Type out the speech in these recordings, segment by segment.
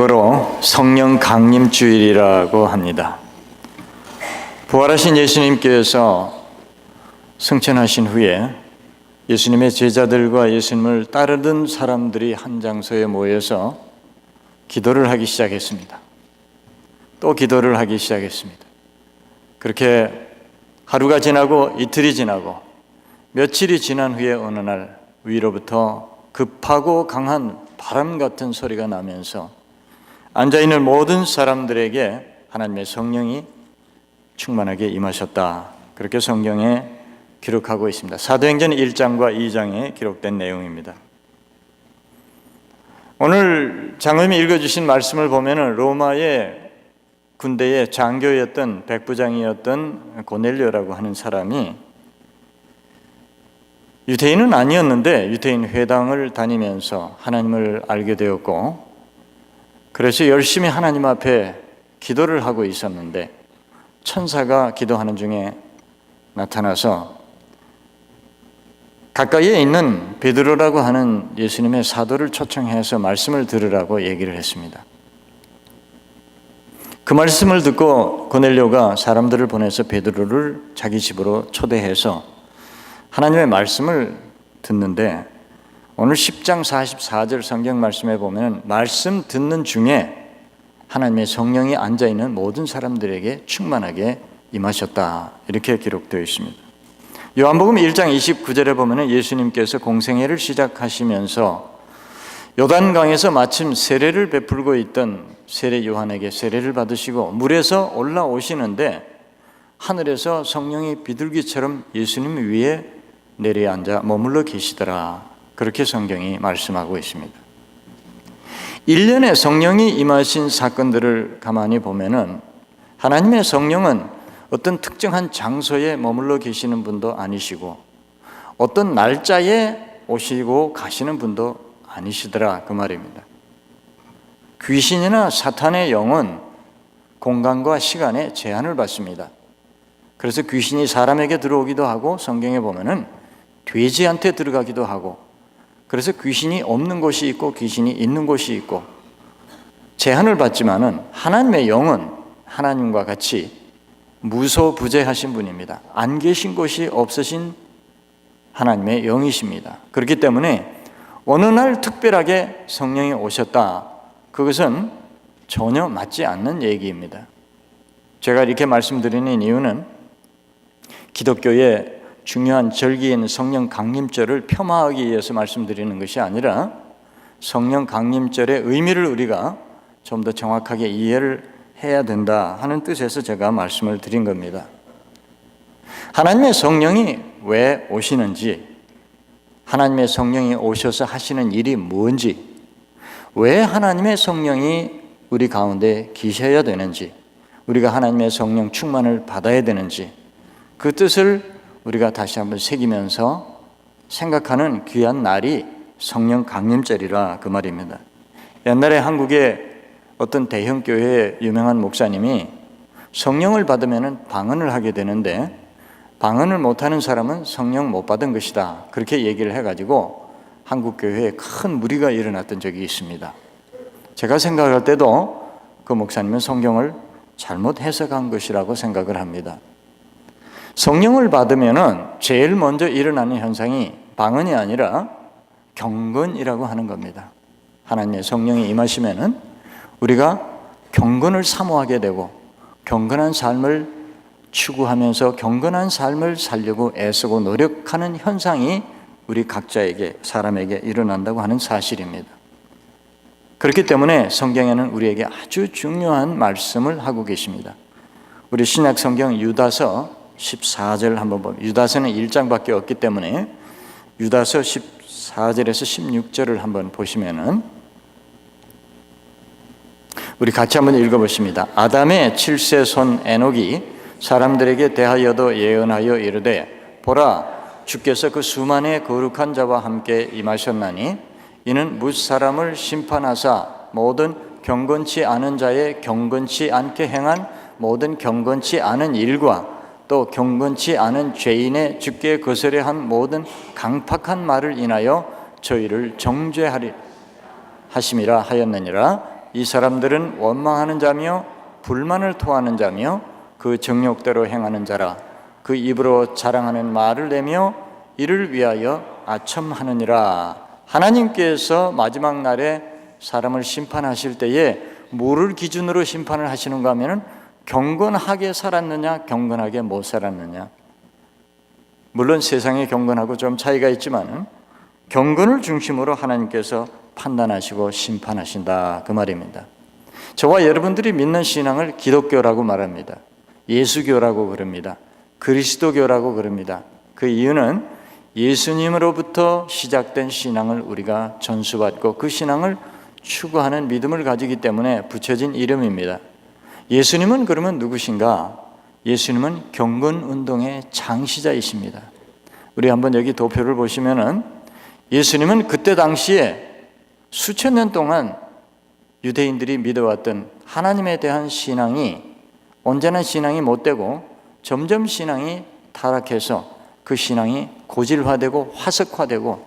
영어로 성령 강림 주일이라고 합니다. 부활하신 예수님께서 승천하신 후에 예수님의 제자들과 예수님을 따르던 사람들이 한 장소에 모여서 기도를 하기 시작했습니다. 또 기도를 하기 시작했습니다. 그렇게 하루가 지나고 이틀이 지나고 며칠이 지난 후에 어느 날 위로부터 급하고 강한 바람 같은 소리가 나면서 앉아있는 모든 사람들에게 하나님의 성령이 충만하게 임하셨다. 그렇게 성경에 기록하고 있습니다. 사도행전 1장과 2장에 기록된 내용입니다. 오늘 장로님이 읽어주신 말씀을 보면 로마의 군대의 장교였던 백부장이었던 고넬료라고 하는 사람이 유대인은 아니었는데 유대인 회당을 다니면서 하나님을 알게 되었고, 그래서 열심히 하나님 앞에 기도를 하고 있었는데 천사가 기도하는 중에 나타나서 가까이에 있는 베드로라고 하는 예수님의 사도를 초청해서 말씀을 들으라고 얘기를 했습니다. 그 말씀을 듣고 고넬료가 사람들을 보내서 베드로를 자기 집으로 초대해서 하나님의 말씀을 듣는데, 오늘 10장 44절 성경 말씀에 보면 말씀 듣는 중에 하나님의 성령이 앉아있는 모든 사람들에게 충만하게 임하셨다, 이렇게 기록되어 있습니다. 요한복음 1장 29절에 보면 예수님께서 공생애를 시작하시면서 요단강에서 마침 세례를 베풀고 있던 세례 요한에게 세례를 받으시고 물에서 올라오시는데 하늘에서 성령이 비둘기처럼 예수님 위에 내려앉아 머물러 계시더라, 그렇게 성경이 말씀하고 있습니다. 일련의 성령이 임하신 사건들을 가만히 보면은 하나님의 성령은 어떤 특정한 장소에 머물러 계시는 분도 아니시고 어떤 날짜에 오시고 가시는 분도 아니시더라, 그 말입니다. 귀신이나 사탄의 영은 공간과 시간에 제한을 받습니다. 그래서 귀신이 사람에게 들어오기도 하고 성경에 보면은 돼지한테 들어가기도 하고, 그래서 귀신이 없는 곳이 있고 귀신이 있는 곳이 있고 제한을 받지만은 하나님의 영은 하나님과 같이 무소부재하신 분입니다. 안 계신 곳이 없으신 하나님의 영이십니다. 그렇기 때문에 어느 날 특별하게 성령이 오셨다, 그것은 전혀 맞지 않는 얘기입니다. 제가 이렇게 말씀드리는 이유는 기독교의 중요한 절기인 성령 강림절을 폄하하기 위해서 말씀드리는 것이 아니라 성령 강림절의 의미를 우리가 좀 더 정확하게 이해를 해야 된다 하는 뜻에서 제가 말씀을 드린 겁니다. 하나님의 성령이 왜 오시는지, 하나님의 성령이 오셔서 하시는 일이 뭔지, 왜 하나님의 성령이 우리 가운데 계셔야 되는지, 우리가 하나님의 성령 충만을 받아야 되는지, 그 뜻을 우리가 다시 한번 새기면서 생각하는 귀한 날이 성령 강림절이라, 그 말입니다. 옛날에 한국의 어떤 대형 교회의 유명한 목사님이 성령을 받으면 방언을 하게 되는데 방언을 못하는 사람은 성령 못 받은 것이다, 그렇게 얘기를 해가지고 한국 교회에 큰 무리가 일어났던 적이 있습니다. 제가 생각할 때도 그 목사님은 성경을 잘못 해석한 것이라고 생각을 합니다. 성령을 받으면은 제일 먼저 일어나는 현상이 방언이 아니라 경건이라고 하는 겁니다. 하나님의 성령이 임하시면은 우리가 경건을 사모하게 되고 경건한 삶을 추구하면서 경건한 삶을 살려고 애쓰고 노력하는 현상이 우리 각자에게, 사람에게 일어난다고 하는 사실입니다. 그렇기 때문에 성경에는 우리에게 아주 중요한 말씀을 하고 계십니다. 우리 신약 성경 유다서 14절 한번 보면, 유다서는 1장밖에 없기 때문에 유다서 14절에서 16절을 한번 보시면은 우리 같이 한번 읽어보십니다. 아담의 7세 손 에녹이 사람들에게 대하여도 예언하여 이르되 보라, 주께서 그 수만의 거룩한 자와 함께 임하셨나니 이는 뭇 사람을 심판하사 모든 경건치 않은 자의 경건치 않게 행한 모든 경건치 않은 일과 또 경건치 않은 죄인의 주께 거스려 한 모든 강팍한 말을 인하여 저희를 정죄하리 하심이라 하였느니라. 이 사람들은 원망하는 자며 불만을 토하는 자며 그 정욕대로 행하는 자라. 그 입으로 자랑하는 말을 내며 이를 위하여 아첨하느니라. 하나님께서 마지막 날에 사람을 심판하실 때에 뭐를 기준으로 심판을 하시는가 하면은 경건하게 살았느냐, 경건하게 못 살았느냐. 물론 세상의 경건하고 좀 차이가 있지만은 경건을 중심으로 하나님께서 판단하시고 심판하신다, 그 말입니다. 저와 여러분들이 믿는 신앙을 기독교라고 말합니다. 예수교라고 그럽니다. 그리스도교라고 그럽니다. 그 이유는 예수님으로부터 시작된 신앙을 우리가 전수받고 그 신앙을 추구하는 믿음을 가지기 때문에 붙여진 이름입니다. 예수님은 그러면 누구신가? 예수님은 경건운동의 창시자이십니다. 우리 한번 여기 도표를 보시면은 예수님은 그때 당시에 수천 년 동안 유대인들이 믿어왔던 하나님에 대한 신앙이 언제나 신앙이 못되고 점점 신앙이 타락해서 그 신앙이 고질화되고 화석화되고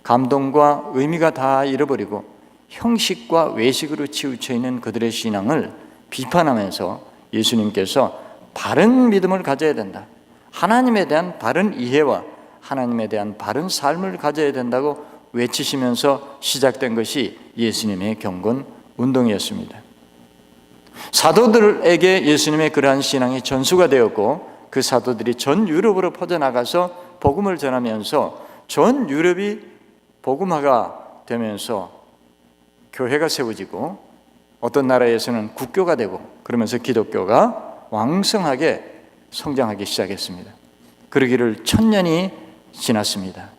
감동과 의미가 다 잃어버리고 형식과 외식으로 치우쳐 있는 그들의 신앙을 비판하면서 예수님께서 바른 믿음을 가져야 된다. 하나님에 대한 바른 이해와 하나님에 대한 바른 삶을 가져야 된다고 외치시면서 시작된 것이 예수님의 경건 운동이었습니다. 사도들에게 예수님의 그러한 신앙이 전수가 되었고 그 사도들이 전 유럽으로 퍼져나가서 복음을 전하면서 전 유럽이 복음화가 되면서 교회가 세워지고 어떤 나라에서는 국교가 되고 그러면서 기독교가 왕성하게 성장하기 시작했습니다. 그러기를 1000년이 지났습니다.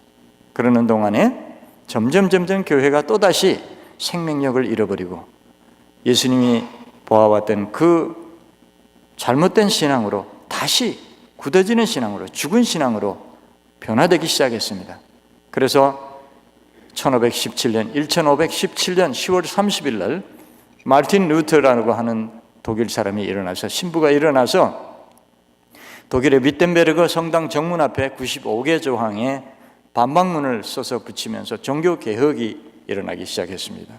그러는 동안에 점점 교회가 또다시 생명력을 잃어버리고 예수님이 보아왔던 그 잘못된 신앙으로 다시 굳어지는 신앙으로 죽은 신앙으로 변화되기 시작했습니다. 그래서 1517년 10월 30일 날 마르틴 루터라고 하는 독일 사람이 일어나서 신부가 일어나서 독일의 위텐베르그 성당 정문 앞에 95개 조항에 반박문을 써서 붙이면서 종교 개혁이 일어나기 시작했습니다.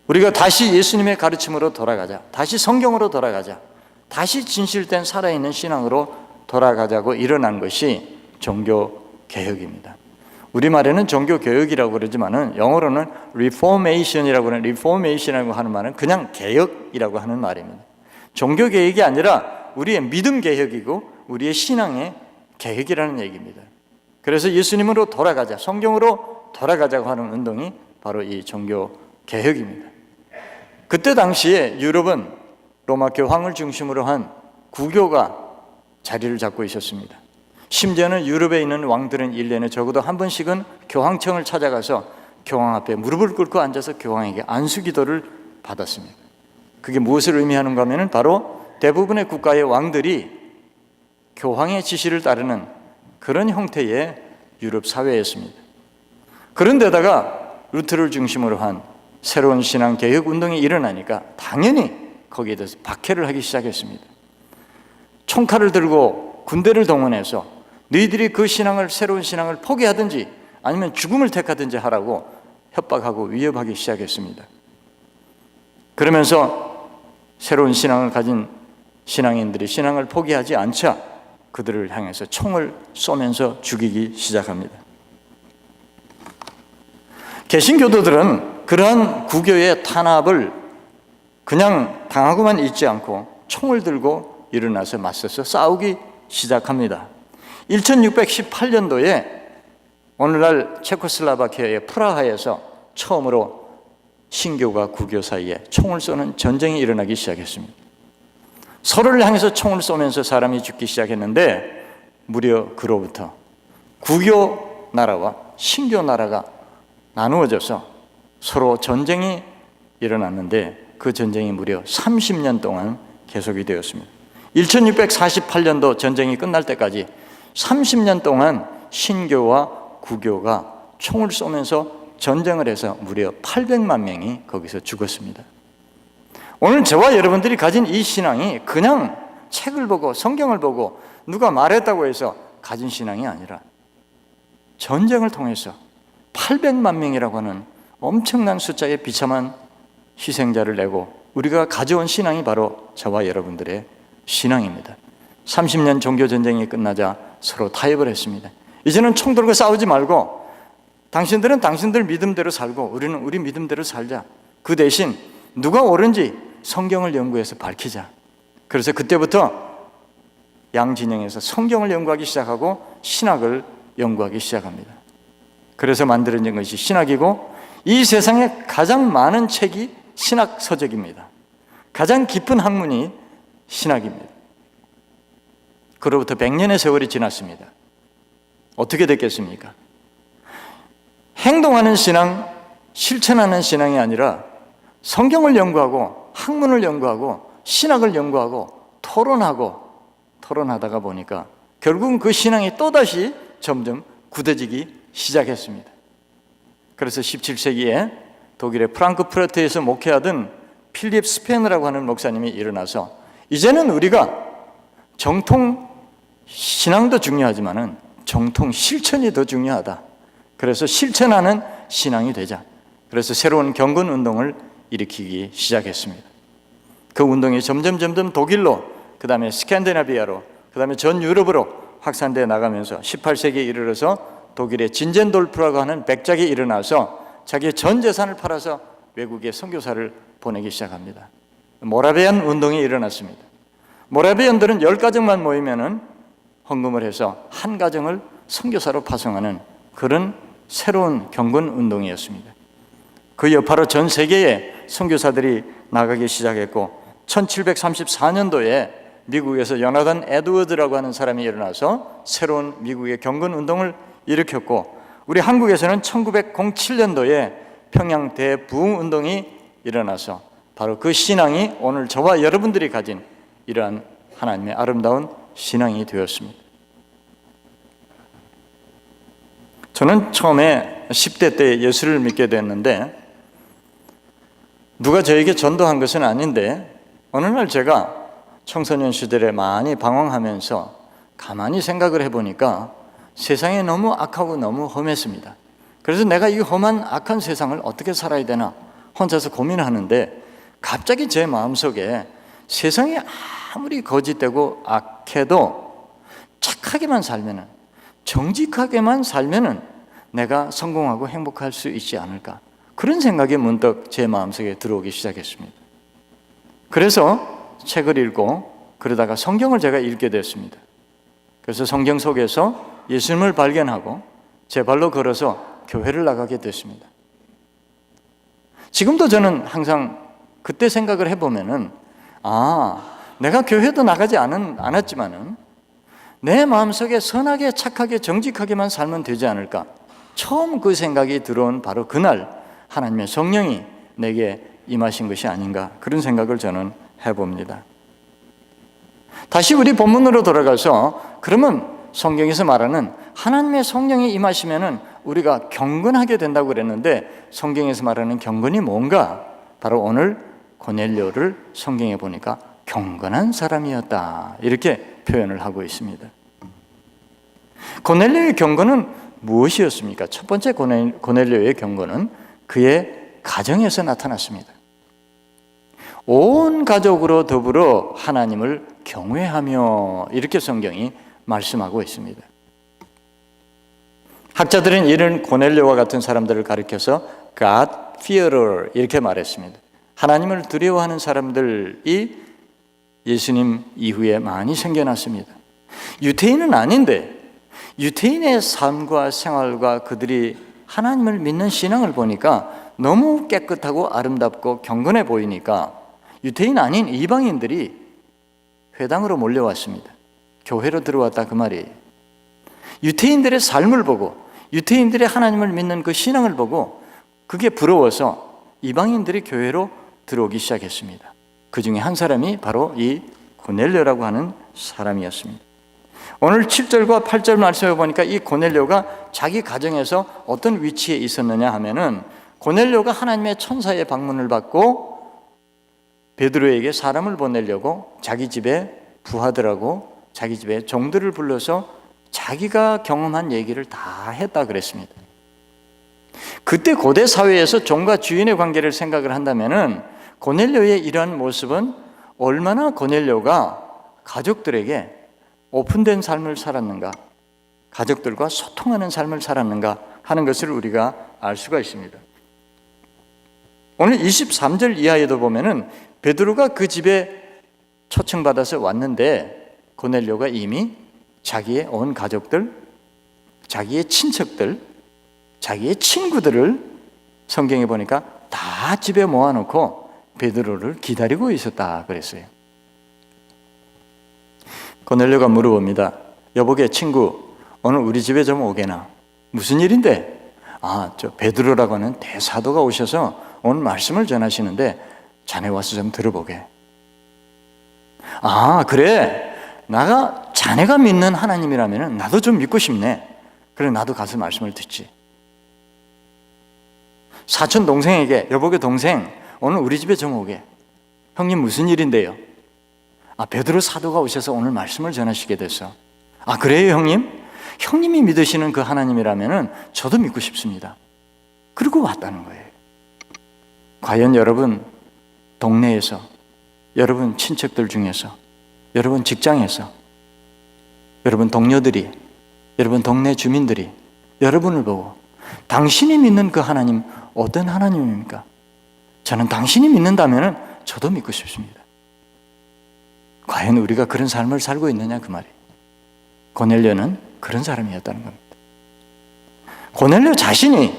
우리가 다시 예수님의 가르침으로 돌아가자, 다시 성경으로 돌아가자, 다시 진실된 살아있는 신앙으로 돌아가자고 일어난 것이 종교 개혁입니다. 우리말에는 종교 개혁이라고 그러지만은 영어로는 reformation이라고 하는 reformation이라고 하는 말은 그냥 개혁이라고 하는 말입니다. 종교 개혁이 아니라 우리의 믿음 개혁이고 우리의 신앙의 개혁이라는 얘기입니다. 그래서 예수님으로 돌아가자, 성경으로 돌아가자고 하는 운동이 바로 이 종교 개혁입니다. 그때 당시에 유럽은 로마 교황을 중심으로 한 구교가 자리를 잡고 있었습니다. 심지어는 유럽에 있는 왕들은 1년에 적어도 한 번씩은 교황청을 찾아가서 교황 앞에 무릎을 꿇고 앉아서 교황에게 안수기도를 받았습니다. 그게 무엇을 의미하는가 하면 바로 대부분의 국가의 왕들이 교황의 지시를 따르는 그런 형태의 유럽 사회였습니다. 그런데다가 루터를 중심으로 한 새로운 신앙 개혁 운동이 일어나니까 당연히 거기에 대해서 박해를 하기 시작했습니다. 총칼을 들고 군대를 동원해서 너희들이 그 신앙을, 새로운 신앙을 포기하든지 아니면 죽음을 택하든지 하라고 협박하고 위협하기 시작했습니다. 그러면서 새로운 신앙을 가진 신앙인들이 신앙을 포기하지 않자 그들을 향해서 총을 쏘면서 죽이기 시작합니다. 개신교도들은 그러한 구교의 탄압을 그냥 당하고만 있지 않고 총을 들고 일어나서 맞서서 싸우기 시작합니다. 1618년도에 오늘날 체코슬라바키아의 프라하에서 처음으로 신교와 구교 사이에 총을 쏘는 전쟁이 일어나기 시작했습니다. 서로를 향해서 총을 쏘면서 사람이 죽기 시작했는데 무려 그로부터 구교 나라와 신교 나라가 나누어져서 서로 전쟁이 일어났는데 그 전쟁이 무려 30년 동안 계속이 되었습니다. 1648년도 전쟁이 끝날 때까지 30년 동안 신교와 구교가 총을 쏘면서 전쟁을 해서 무려 800만 명이 거기서 죽었습니다. 오늘 저와 여러분들이 가진 이 신앙이 그냥 책을 보고 성경을 보고 누가 말했다고 해서 가진 신앙이 아니라 전쟁을 통해서 800만 명이라고 하는 엄청난 숫자의 비참한 희생자를 내고 우리가 가져온 신앙이 바로 저와 여러분들의 신앙입니다. 30년 종교전쟁이 끝나자 서로 타협을 했습니다. 이제는 총 들고 싸우지 말고 당신들은 당신들 믿음대로 살고 우리는 우리 믿음대로 살자. 그 대신 누가 옳은지 성경을 연구해서 밝히자. 그래서 그때부터 양 진영에서 성경을 연구하기 시작하고 신학을 연구하기 시작합니다. 그래서 만들어진 것이 신학이고 이 세상에 가장 많은 책이 신학 서적입니다. 가장 깊은 학문이 신학입니다. 그로부터 100년의 세월이 지났습니다. 어떻게 됐겠습니까? 행동하는 신앙, 실천하는 신앙이 아니라 성경을 연구하고 학문을 연구하고 신학을 연구하고 토론하다가 보니까 결국은 그 신앙이 또다시 점점 굳어지기 시작했습니다. 그래서 17세기에 독일의 프랑크푸르트에서 목회하던 필립 스페너라고 하는 목사님이 일어나서 이제는 우리가 정통 신앙도 중요하지만은 정통 실천이 더 중요하다. 그래서 실천하는 신앙이 되자. 그래서 새로운 경건 운동을 일으키기 시작했습니다. 그 운동이 점점 독일로, 그 다음에 스칸디나비아로, 그 다음에 전 유럽으로 확산되어 나가면서 18세기에 이르러서 독일의 진젠돌프라고 하는 백작이 일어나서 자기의 전 재산을 팔아서 외국에 선교사를 보내기 시작합니다. 모라비안 운동이 일어났습니다. 모라비안들은 10가정만 모이면은 헌금을 해서 한 가정을 선교사로 파송하는 그런 새로운 경건 운동이었습니다. 그 여파로 전 세계에 선교사들이 나가기 시작했고 1734년도에 미국에서 요나단 에드워드라고 하는 사람이 일어나서 새로운 미국의 경건 운동을 일으켰고 우리 한국에서는 1907년도에 평양 대부흥 운동이 일어나서 바로 그 신앙이 오늘 저와 여러분들이 가진 이러한 하나님의 아름다운 신앙이 되었습니다. 저는 처음에 10대 때 예수를 믿게 됐는데 누가 저에게 전도한 것은 아닌데 어느 날 제가 청소년 시절에 많이 방황하면서 가만히 생각을 해보니까 세상이 너무 악하고 너무 험했습니다. 그래서 내가 이 험한 악한 세상을 어떻게 살아야 되나 혼자서 고민하는데 갑자기 제 마음속에 세상이 아무리 거짓되고 악해도 착하게만 살면은, 정직하게만 살면은 내가 성공하고 행복할 수 있지 않을까, 그런 생각이 문득 제 마음속에 들어오기 시작했습니다. 그래서 책을 읽고 그러다가 성경을 제가 읽게 됐습니다. 그래서 성경 속에서 예수님을 발견하고 제 발로 걸어서 교회를 나가게 됐습니다. 지금도 저는 항상 그때 생각을 해보면은 내가 교회도 나가지 않았지만은 내 마음속에 선하게 착하게 정직하게만 살면 되지 않을까, 처음 그 생각이 들어온 바로 그날 하나님의 성령이 내게 임하신 것이 아닌가, 그런 생각을 저는 해봅니다. 다시 우리 본문으로 돌아가서 그러면 성경에서 말하는 하나님의 성령이 임하시면은 우리가 경건하게 된다고 그랬는데 성경에서 말하는 경건이 뭔가, 바로 오늘 고넬료를 성경에 보니까 경건한 사람이었다 이렇게 표현을 하고 있습니다. 고넬료의 경건은 무엇이었습니까? 첫 번째 고넬료의 경건은 그의 가정에서 나타났습니다. 온 가족으로 더불어 하나님을 경외하며, 이렇게 성경이 말씀하고 있습니다. 학자들은 이런 고넬료와 같은 사람들을 가리켜서 God fearer 이렇게 말했습니다. 하나님을 두려워하는 사람들이 예수님 이후에 많이 생겨났습니다. 유태인은 아닌데 유태인의 삶과 생활과 그들이 하나님을 믿는 신앙을 보니까 너무 깨끗하고 아름답고 경건해 보이니까 유태인 아닌 이방인들이 회당으로 몰려왔습니다. 교회로 들어왔다 그 말이에요. 유태인들의 삶을 보고 유태인들의 하나님을 믿는 그 신앙을 보고 그게 부러워서 이방인들이 교회로 들어오기 시작했습니다. 그 중에 한 사람이 바로 이 고넬료라고 하는 사람이었습니다. 오늘 7절과 8절 말씀을 보니까 이 고넬료가 자기 가정에서 어떤 위치에 있었느냐 하면은, 고넬료가 하나님의 천사의 방문을 받고 베드로에게 사람을 보내려고 자기 집에 부하들하고 자기 집에 종들을 불러서 자기가 경험한 얘기를 다 했다 그랬습니다. 그때 고대 사회에서 종과 주인의 관계를 생각을 한다면은 고넬료의 이러한 모습은 얼마나 고넬료가 가족들에게 오픈된 삶을 살았는가, 가족들과 소통하는 삶을 살았는가 하는 것을 우리가 알 수가 있습니다. 오늘 23절 이하에도 보면은 베드로가 그 집에 초청받아서 왔는데 고넬료가 이미 자기의 온 가족들, 자기의 친척들, 자기의 친구들을 성경에 보니까 다 집에 모아놓고 베드로를 기다리고 있었다 그랬어요. 고넬료가 물어봅니다. 여보게 친구, 오늘 우리 집에 좀 오게나. 무슨 일인데? 저 베드로라고 하는 대사도가 오셔서 오늘 말씀을 전하시는데 자네 와서 좀 들어보게. 그래. 나가 자네가 믿는 하나님이라면 나도 좀 믿고 싶네. 그래 나도 가서 말씀을 듣지. 사촌 동생에게 여보게 동생 오늘 우리 집에 좀 오게. 형님 무슨 일인데요? 베드로 사도가 오셔서 오늘 말씀을 전하시게 됐어. 그래요 형님? 형님이 믿으시는 그 하나님이라면 저도 믿고 싶습니다. 그리고 왔다는 거예요. 과연 여러분 동네에서, 여러분 친척들 중에서, 여러분 직장에서, 여러분 동료들이, 여러분 동네 주민들이 여러분을 보고 당신이 믿는 그 하나님 어떤 하나님입니까? 저는 당신이 믿는다면 저도 믿고 싶습니다. 과연 우리가 그런 삶을 살고 있느냐 그 말이에요. 고넬료는 그런 사람이었다는 겁니다. 고넬료 자신이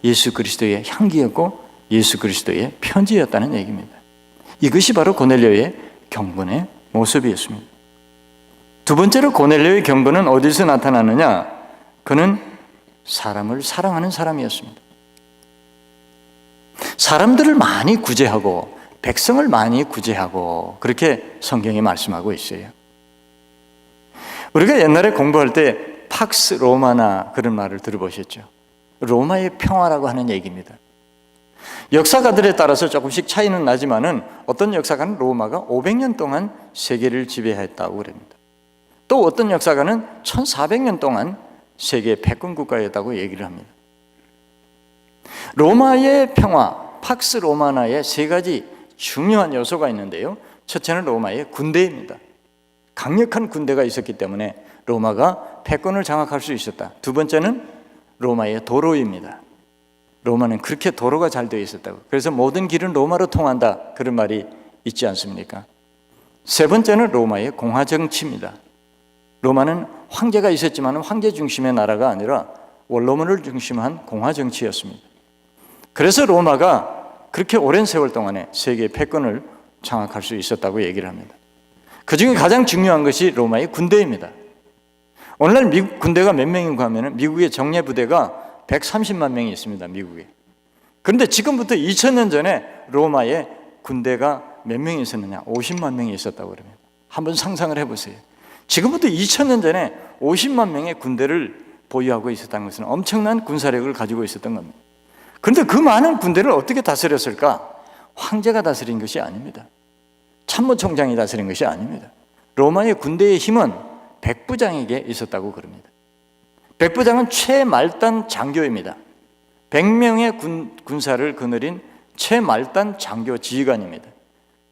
예수 그리스도의 향기였고 예수 그리스도의 편지였다는 얘기입니다. 이것이 바로 고넬료의 경건의 모습이었습니다. 두 번째로 고넬료의 경건은 어디서 나타나느냐? 그는 사람을 사랑하는 사람이었습니다. 사람들을 많이 구제하고 백성을 많이 구제하고 그렇게 성경이 말씀하고 있어요. 우리가 옛날에 공부할 때 팍스 로마나 그런 말을 들어보셨죠? 로마의 평화라고 하는 얘기입니다. 역사가들에 따라서 조금씩 차이는 나지만은 어떤 역사가는 로마가 500년 동안 세계를 지배했다고 그럽니다. 또 어떤 역사가는 1400년 동안 세계 패권 국가였다고 얘기를 합니다. 로마의 평화, 팍스 로마나의 세 가지 중요한 요소가 있는데요. 첫째는 로마의 군대입니다. 강력한 군대가 있었기 때문에 로마가 패권을 장악할 수 있었다. 두 번째는 로마의 도로입니다. 로마는 그렇게 도로가 잘 되어 있었다고. 그래서 모든 길은 로마로 통한다. 그런 말이 있지 않습니까? 세 번째는 로마의 공화 정치입니다. 로마는 황제가 있었지만 황제 중심의 나라가 아니라 원로문을 중심한 공화 정치였습니다. 그래서 로마가 그렇게 오랜 세월 동안에 세계의 패권을 장악할 수 있었다고 얘기를 합니다. 그 중에 가장 중요한 것이 로마의 군대입니다. 오늘날 미국 군대가 몇 명인가 하면 미국의 정예 부대가 130만 명이 있습니다. 미국에. 그런데 지금부터 2000년 전에 로마에 군대가 몇 명이 있었느냐? 50만 명이 있었다고 그럽니다. 한번 상상을 해보세요. 지금부터 2000년 전에 50만 명의 군대를 보유하고 있었다는 것은 엄청난 군사력을 가지고 있었던 겁니다. 그런데 그 많은 군대를 어떻게 다스렸을까? 황제가 다스린 것이 아닙니다. 참모총장이 다스린 것이 아닙니다. 로마의 군대의 힘은 백부장에게 있었다고 그럽니다. 백부장은 최말단 장교입니다. 100명의 군사를 거느린 최말단 장교 지휘관입니다.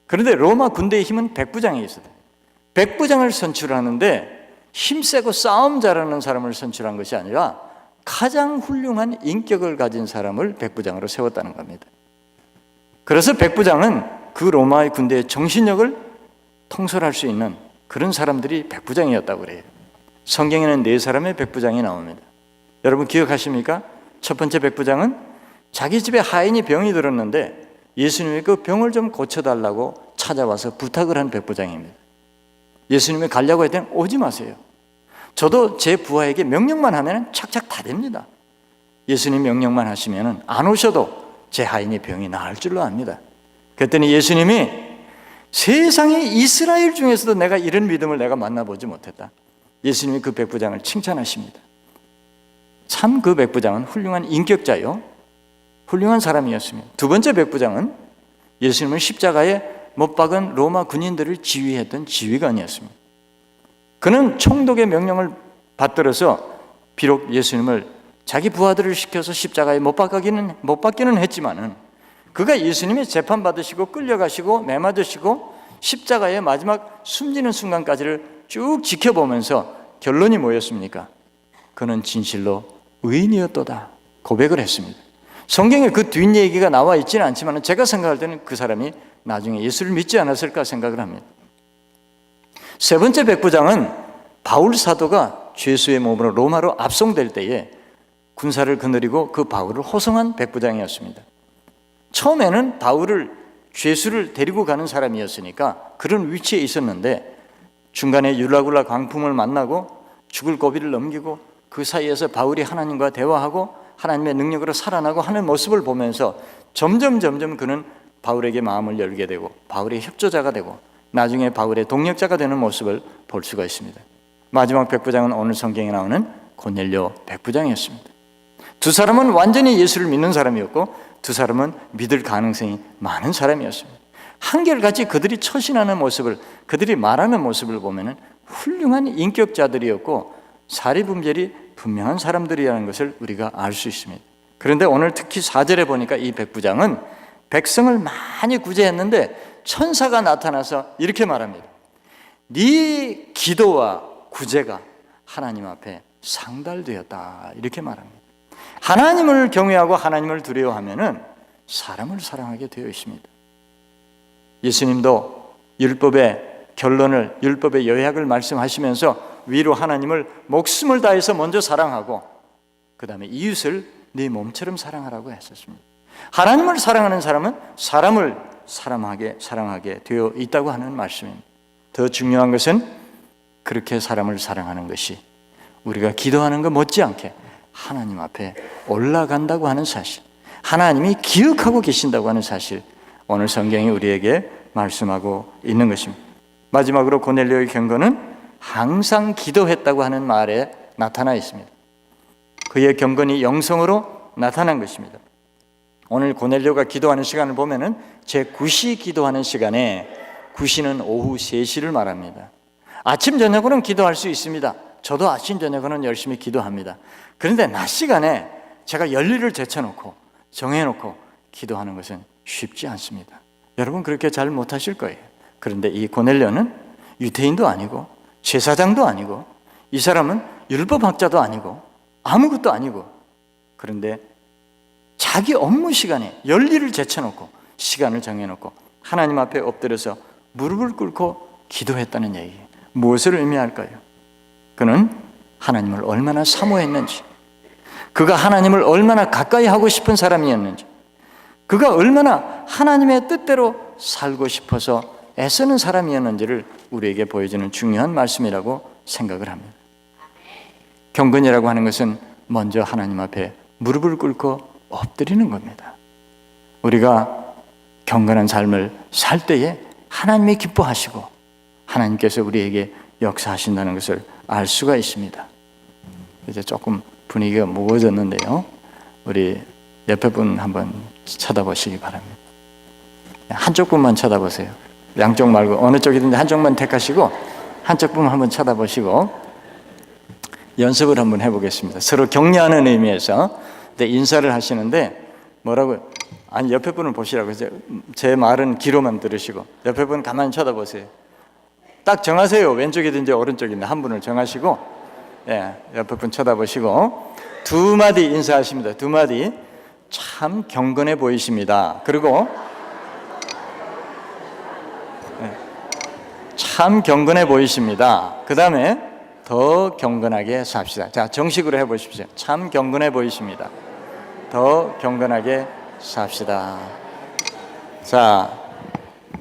그런데 로마 군대의 힘은 백부장에 있어요. 백부장을 선출하는데 힘세고 싸움 잘하는 사람을 선출한 것이 아니라 가장 훌륭한 인격을 가진 사람을 백부장으로 세웠다는 겁니다. 그래서 백부장은 그 로마의 군대의 정신력을 통솔할 수 있는 그런 사람들이 백부장이었다고 그래요. 성경에는 4사람의 백부장이 나옵니다. 여러분 기억하십니까? 첫 번째 백부장은 자기 집에 하인이 병이 들었는데 예수님이 그 병을 좀 고쳐달라고 찾아와서 부탁을 한 백부장입니다. 예수님이 가려고 했더니 오지 마세요. 저도 제 부하에게 명령만 하면 착착 다 됩니다. 예수님 명령만 하시면 안 오셔도 제 하인이 병이 나을 줄로 압니다. 그랬더니 예수님이 세상에 이스라엘 중에서도 내가 이런 믿음을 내가 만나보지 못했다. 예수님이 그 백부장을 칭찬하십니다. 참 그 백부장은 훌륭한 인격자요, 훌륭한 사람이었습니다. 두 번째 백부장은 예수님을 십자가에 못 박은 로마 군인들을 지휘했던 지휘관이었습니다. 그는 총독의 명령을 받들어서 비록 예수님을 자기 부하들을 시켜서 십자가에 못 박기는 했지만은 그가 예수님이 재판받으시고 끌려가시고 매맞으시고 십자가의 마지막 숨지는 순간까지를 쭉 지켜보면서 결론이 뭐였습니까? 그는 진실로 의인이었도다 고백을 했습니다. 성경에 그 뒷얘기가 나와 있지는 않지만 제가 생각할 때는 그 사람이 나중에 예수를 믿지 않았을까 생각을 합니다. 세 번째 백부장은 바울 사도가 죄수의 몸으로 로마로 압송될 때에 군사를 거느리고 그 바울을 호송한 백부장이었습니다. 처음에는 바울을 죄수를 데리고 가는 사람이었으니까 그런 위치에 있었는데 중간에 율라굴라 광풍을 만나고 죽을 고비를 넘기고 그 사이에서 바울이 하나님과 대화하고 하나님의 능력으로 살아나고 하는 모습을 보면서 점점 그는 바울에게 마음을 열게 되고 바울의 협조자가 되고 나중에 바울의 동력자가 되는 모습을 볼 수가 있습니다. 마지막 백부장은 오늘 성경에 나오는 고넬료 백부장이었습니다. 두 사람은 완전히 예수를 믿는 사람이었고 두 사람은 믿을 가능성이 많은 사람이었습니다. 한결같이 그들이 처신하는 모습을, 그들이 말하는 모습을 보면 훌륭한 인격자들이었고 사리분별이 분명한 사람들이라는 것을 우리가 알 수 있습니다. 그런데 오늘 특히 4절에 보니까 이 백부장은 백성을 많이 구제했는데 천사가 나타나서 이렇게 말합니다. 네 기도와 구제가 하나님 앞에 상달되었다 이렇게 말합니다. 하나님을 경외하고 하나님을 두려워하면은 사람을 사랑하게 되어 있습니다. 예수님도 율법의 결론을, 율법의 요약을 말씀하시면서 위로 하나님을 목숨을 다해서 먼저 사랑하고 그 다음에 이웃을 네 몸처럼 사랑하라고 했었습니다. 하나님을 사랑하는 사람은 사람을 사랑하게 되어 있다고 하는 말씀입니다. 더 중요한 것은 그렇게 사람을 사랑하는 것이 우리가 기도하는 것 못지않게 하나님 앞에 올라간다고 하는 사실, 하나님이 기억하고 계신다고 하는 사실, 오늘 성경이 우리에게 말씀하고 있는 것입니다. 마지막으로 고넬료의 경건은 항상 기도했다고 하는 말에 나타나 있습니다. 그의 경건이 영성으로 나타난 것입니다. 오늘 고넬료가 기도하는 시간을 보면은 제9시 기도하는 시간에 9시는 오후 3시를 말합니다. 아침 저녁으로는 기도할 수 있습니다. 저도 아침 저녁으로는 열심히 기도합니다. 그런데 낮 시간에 제가 열일을 제쳐놓고 정해놓고 기도하는 것은 쉽지 않습니다. 여러분 그렇게 잘 못하실 거예요. 그런데 이 고넬료는 유대인도 아니고 제사장도 아니고 이 사람은 율법학자도 아니고 아무것도 아니고 그런데 자기 업무 시간에 열일을 제쳐놓고 시간을 정해놓고 하나님 앞에 엎드려서 무릎을 꿇고 기도했다는 얘기, 무엇을 의미할까요? 그는 하나님을 얼마나 사모했는지, 그가 하나님을 얼마나 가까이 하고 싶은 사람이었는지, 그가 얼마나 하나님의 뜻대로 살고 싶어서 애쓰는 사람이었는지를 우리에게 보여주는 중요한 말씀이라고 생각을 합니다. 경건이라고 하는 것은 먼저 하나님 앞에 무릎을 꿇고 엎드리는 겁니다. 우리가 경건한 삶을 살 때에 하나님이 기뻐하시고 하나님께서 우리에게 역사하신다는 것을 알 수가 있습니다. 이제 조금 분위기가 무거워졌는데요. 우리 옆에 분 한번 쳐다보시기 바랍니다. 한쪽 분만 쳐다보세요. 양쪽 말고 어느 쪽이든지 한쪽만 택하시고 한쪽 분 한번 쳐다보시고 연습을 한번 해보겠습니다. 서로 격려하는 의미에서 인사를 하시는데 뭐라고요? 아니 옆에 분을 보시라고 해서 제 말은 귀로만 들으시고 옆에 분 가만히 쳐다보세요. 딱 정하세요. 왼쪽이든지 오른쪽이든지 한 분을 정하시고 옆에 분 쳐다보시고 두 마디 인사하십니다. 두 마디. 참 경건해 보이십니다. 그리고 참 경건해 보이십니다. 그 다음에 더 경건하게 삽시다. 자, 정식으로 해보십시오. 참 경건해 보이십니다. 더 경건하게 삽시다. 자,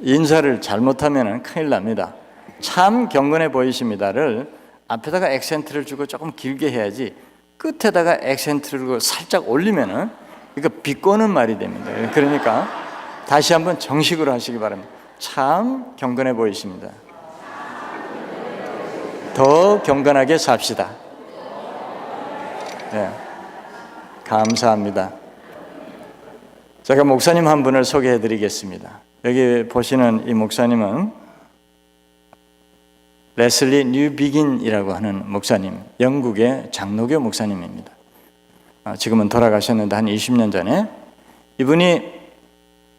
인사를 잘못하면 큰일 납니다. 참 경건해 보이십니다를 앞에다가 액센트를 주고 조금 길게 해야지 끝에다가 액센트를 주고 살짝 올리면은 이거 비꼬는 말이 됩니다. 그러니까 다시 한번 정식으로 하시기 바랍니다. 참 경건해 보이십니다. 더 경건하게 삽시다. 네, 감사합니다. 제가 목사님 한 분을 소개해 드리겠습니다. 여기 보시는 이 목사님은 레슬리 뉴비긴이라고 하는 목사님, 영국의 장로교 목사님입니다. 지금은 돌아가셨는데 한 20년 전에 이분이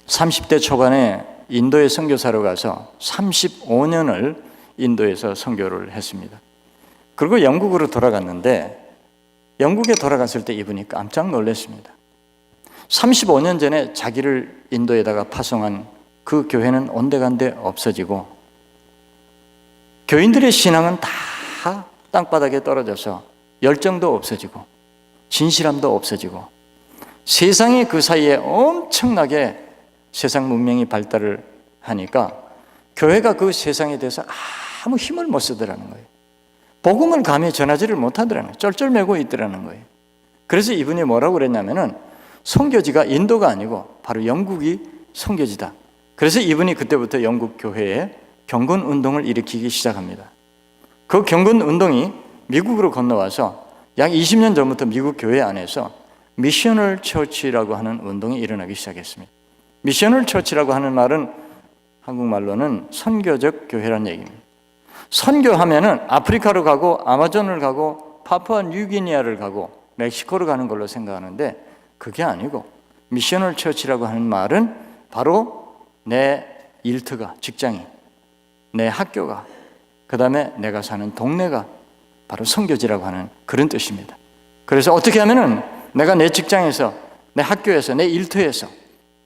30대 초반에 인도에 선교사로 가서 35년을 인도에서 선교를 했습니다. 그리고 영국으로 돌아갔는데 영국에 돌아갔을 때 이분이 깜짝 놀랐습니다. 35년 전에 자기를 인도에다가 파송한 그 교회는 온데간데 없어지고 교인들의 신앙은 다 땅바닥에 떨어져서 열정도 없어지고 진실함도 없어지고 세상이 그 사이에 엄청나게 세상 문명이 발달을 하니까 교회가 그 세상에 대해서 아무 힘을 못 쓰더라는 거예요. 복음을 감히 전하지를 못하더라는 거예요. 쩔쩔매고 있더라는 거예요. 그래서 이분이 뭐라고 그랬냐면은 선교지가 인도가 아니고 바로 영국이 선교지다. 그래서 이분이 그때부터 영국 교회에 경건 운동을 일으키기 시작합니다. 그 경건 운동이 미국으로 건너와서 약 20년 전부터 미국 교회 안에서 미셔널 처치라고 하는 운동이 일어나기 시작했습니다. 미셔널 처치라고 하는 말은 한국말로는 선교적 교회라는 얘기입니다. 선교하면은 아프리카로 가고 아마존을 가고 파푸아 뉴기니아를 가고 멕시코로 가는 걸로 생각하는데 그게 아니고 미셔널 처치라고 하는 말은 바로 내 일터가, 직장이, 내 학교가, 그 다음에 내가 사는 동네가 바로 선교지라고 하는 그런 뜻입니다. 그래서 어떻게 하면은 내가 내 직장에서, 내 학교에서, 내 일터에서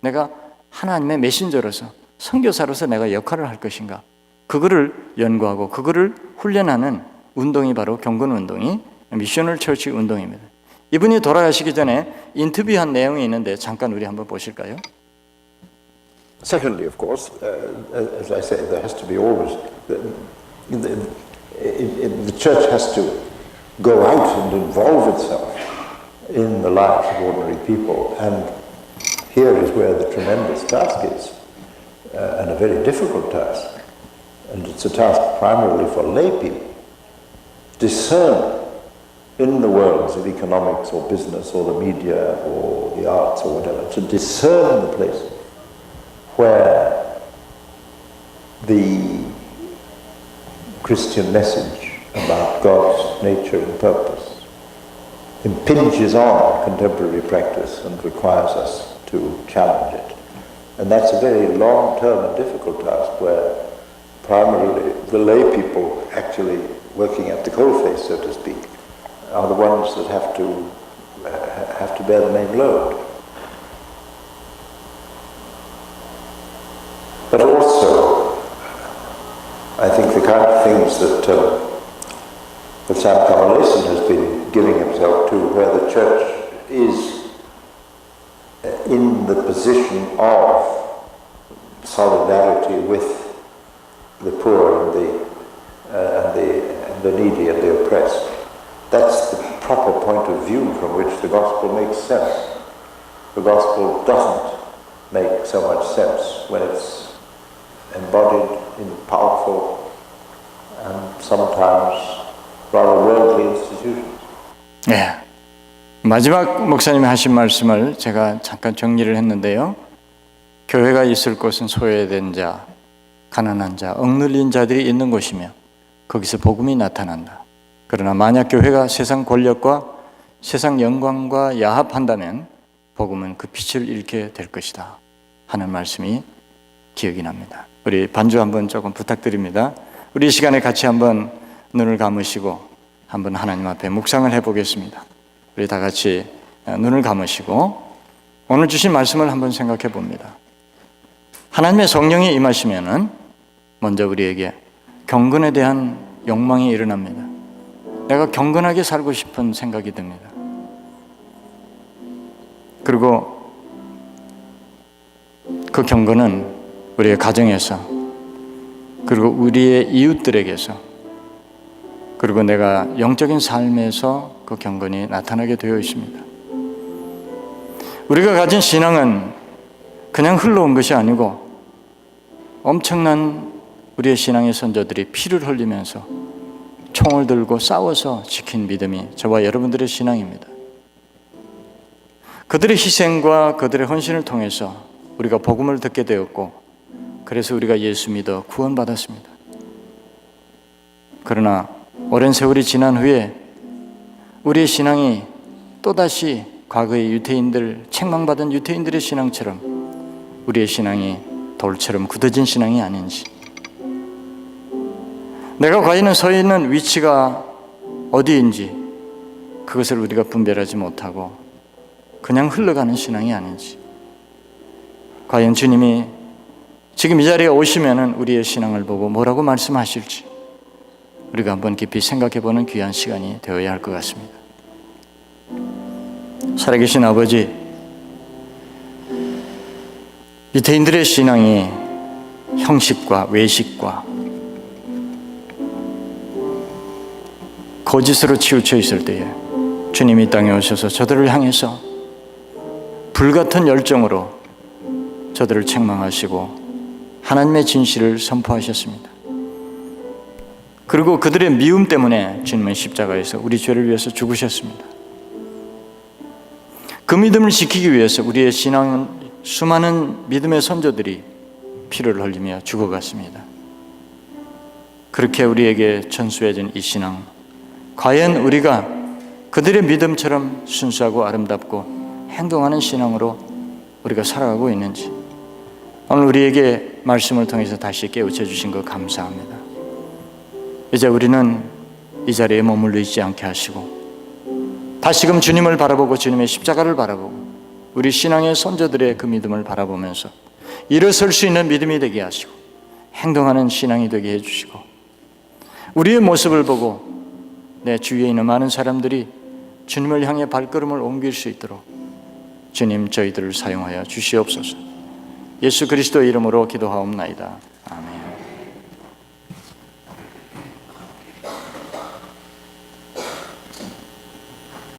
내가 하나님의 메신저로서 선교사로서 내가 역할을 할 것인가, 그거를 연구하고 그거를 훈련하는 운동이 바로 경건 운동이 미셔널 처치 운동입니다. 이분이 돌아가시기 전에 인터뷰한 내용이 있는데 잠깐 우리 한번 보실까요? Secondly, of course, as I say, there has to be always the church has to go out and involve itself in the lives of ordinary people, and here is where the tremendous task is, and a very difficult task, and it's a task primarily for lay people. Discern in the worlds of economics or business or the media or the arts or whatever, to discern the places where the Christian message about God's nature and purpose impinges on contemporary practice and requires us to challenge it. And that's a very long-term and difficult task where primarily the lay people actually working at the coalface, so to speak, are the ones that have to bear the main load. But also, I think the kind of things that Sam Kamalason has been giving himself to, where the church is in the position of solidarity with the poor and the needy and the oppressed. That's the proper point of view from which the gospel makes sense. The gospel doesn't make so much sense when it's embodied in powerful and sometimes rather worldly institutions. 네. 마지막 목사님이 하신 말씀을 제가 잠깐 정리를 했는데요. 교회가 있을 곳은 소외된 자, 가난한 자, 억눌린 자들이 있는 곳이며 거기서 복음이 나타난다. 그러나 만약 교회가 세상 권력과 세상 영광과 야합한다면 복음은 그 빛을 잃게 될 것이다 하는 말씀이 기억이 납니다. 우리 반주 한번 조금 부탁드립니다. 우리 이 시간에 같이 한번 눈을 감으시고 한번 하나님 앞에 묵상을 해보겠습니다. 우리 다 같이 눈을 감으시고 오늘 주신 말씀을 한번 생각해 봅니다. 하나님의 성령이 임하시면은 먼저 우리에게 경건에 대한 욕망이 일어납니다. 내가 경건하게 살고 싶은 생각이 듭니다. 그리고 그 경건은 우리의 가정에서, 그리고 우리의 이웃들에게서, 그리고 내가 영적인 삶에서 그 경건이 나타나게 되어 있습니다. 우리가 가진 신앙은 그냥 흘러온 것이 아니고 엄청난 우리의 신앙의 선조들이 피를 흘리면서 총을 들고 싸워서 지킨 믿음이 저와 여러분들의 신앙입니다. 그들의 희생과 그들의 헌신을 통해서 우리가 복음을 듣게 되었고, 그래서 우리가 예수 믿어 구원받았습니다. 그러나 오랜 세월이 지난 후에 우리의 신앙이 또다시 과거의 유대인들, 책망받은 유대인들의 신앙처럼 우리의 신앙이 돌처럼 굳어진 신앙이 아닌지, 내가 과연 서 있는 위치가 어디인지 그것을 우리가 분별하지 못하고 그냥 흘러가는 신앙이 아닌지, 과연 주님이 지금 이 자리에 오시면은 우리의 신앙을 보고 뭐라고 말씀하실지 우리가 한번 깊이 생각해보는 귀한 시간이 되어야 할 것 같습니다. 살아계신 아버지, 유대인들의 신앙이 형식과 외식과 거짓으로 치우쳐 있을 때에 주님이 이 땅에 오셔서 저들을 향해서 불같은 열정으로 저들을 책망하시고 하나님의 진실을 선포하셨습니다. 그리고 그들의 미움 때문에 주님은 십자가에서 우리 죄를 위해서 죽으셨습니다. 그 믿음을 지키기 위해서 우리의 신앙은 수많은 믿음의 선조들이 피를 흘리며 죽어갔습니다. 그렇게 우리에게 전수해진 이 신앙, 과연 우리가 그들의 믿음처럼 순수하고 아름답고 행동하는 신앙으로 우리가 살아가고 있는지 오늘 우리에게 말씀을 통해서 다시 깨우쳐 주신 것 감사합니다. 이제 우리는 이 자리에 머물러 있지 않게 하시고 다시금 주님을 바라보고 주님의 십자가를 바라보고 우리 신앙의 선조들의 그 믿음을 바라보면서 일어설 수 있는 믿음이 되게 하시고 행동하는 신앙이 되게 해주시고 우리의 모습을 보고 내 주위에 있는 많은 사람들이 주님을 향해 발걸음을 옮길 수 있도록 주님 저희들을 사용하여 주시옵소서. 예수 그리스도의 이름으로 기도하옵나이다.